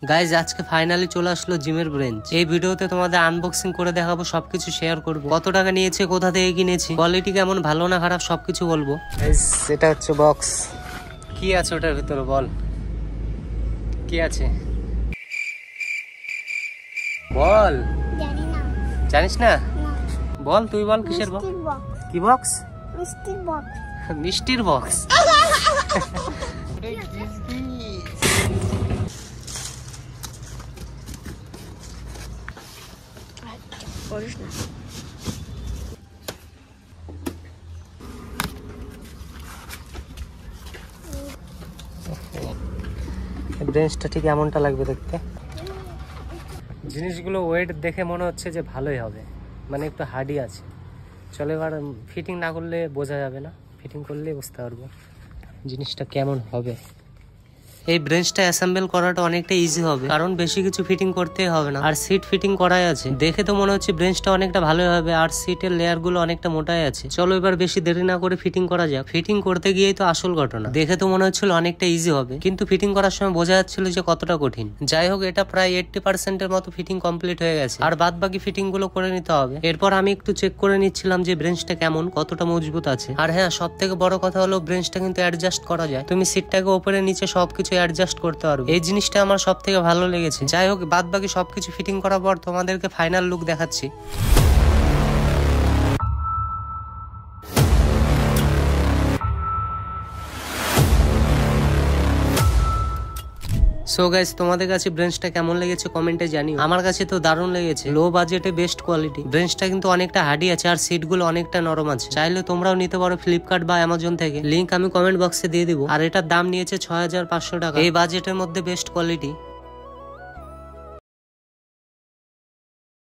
Guys আজকে finally চলে আসলো জিমের ব্রেঞ্চ। এই ভিডিওতে তোমাদের আনবক্সিং করে দেখাবো, সবকিছু শেয়ার করবো, কত টাকা নিয়েছে, কোথা থেকে কিনেছি, কোয়ালিটি কেমন, ভালো না খারাপ, সবকিছু বলবো। এটা হচ্ছে বক্স। কি আছে ওটার ভিতরে বল, কি আছে বল। জানিস না? বল তুই বল, কিসের বক্স? কি বক্স? মিষ্টির বক্স। মিষ্টির বক্স। ব্রেঞ্চটা ঠিক এমনটা লাগবে দেখতে। জিনিসগুলো ওয়েট দেখে মনে হচ্ছে যে ভালোই হবে, মানে একটু হার্ডি আছে। চলো এবার ফিটিং না করলে বোঝা যাবে না, ফিটিং করলে বুঝতে পারবো জিনিসটা কেমন হবে। এই ব্রেঞ্চটা অ্যাসেম্বল করাটা অনেকটা ইজি হবে, কারণ বেশি কিছু ফিটিং করতেই হবে না, আর সিট ফিটিং করাই আছে। দেখে তো মনে হচ্ছে ব্রেঞ্চটা অনেকটা ভালো হবে, আর সিটের লেয়ার গুলো অনেকটা মোটাই আছে। চলো এবার বেশি দেরি না করে ফিটিং করা যাক। ফিটিং করতে গিয়েই তো আসল ঘটনা। দেখে তো মনে হচ্ছিল অনেকটা ইজি হবে, কিন্তু ফিটিং করার সময় বোঝা যাচ্ছিল যে কতটা কঠিন। যাই হোক, এটা প্রায় 80% এর মতো ফিটিং কমপ্লিট হয়ে গেছে, আর বাদ বাকি ফিটিং গুলো করে নিতে হবে। এরপর আমি একটু চেক করে নিচ্ছিলাম যে ব্রেঞ্চটা কেমন, কতটা মজবুত আছে। আর হ্যাঁ, সব থেকে বড় কথা হলো ব্রেঞ্চটা কিন্তু অ্যাডজাস্ট করা যায়। তুমি সিটটাকে উপরে নিচে সবকিছু অ্যাডজাস্ট করতে পারবে। এই জিনিসটা আমার সব থেকে ভালো লেগেছে। যাই হোক, বাদ বাকি সবকিছু ফিটিং করার পর তোমাদেরকে ফাইনাল লুক দেখাচ্ছি। সো গাইস, তোমাদের কাছে ব্রেঞ্চটা কেমন লেগেছে কমেন্টে জানিও। আমার কাছে তো দারুণ লেগেছে, লো বাজেটে বেস্ট কোয়ালিটি। ব্রেঞ্চটা কিন্তু অনেকটা হার্ডি আছে, আর সিট গুলো অনেকটা নরম আছে। চাইলে তোমরাও নিতে পারো ফ্লিপকার্ট বা অ্যামাজন থেকে, লিংক আমি কমেন্ট বক্সে দিয়ে দিব। আর এটার দাম নিয়েছে 6500 টাকা। এই বাজেটের মধ্যে বেস্ট কোয়ালিটি।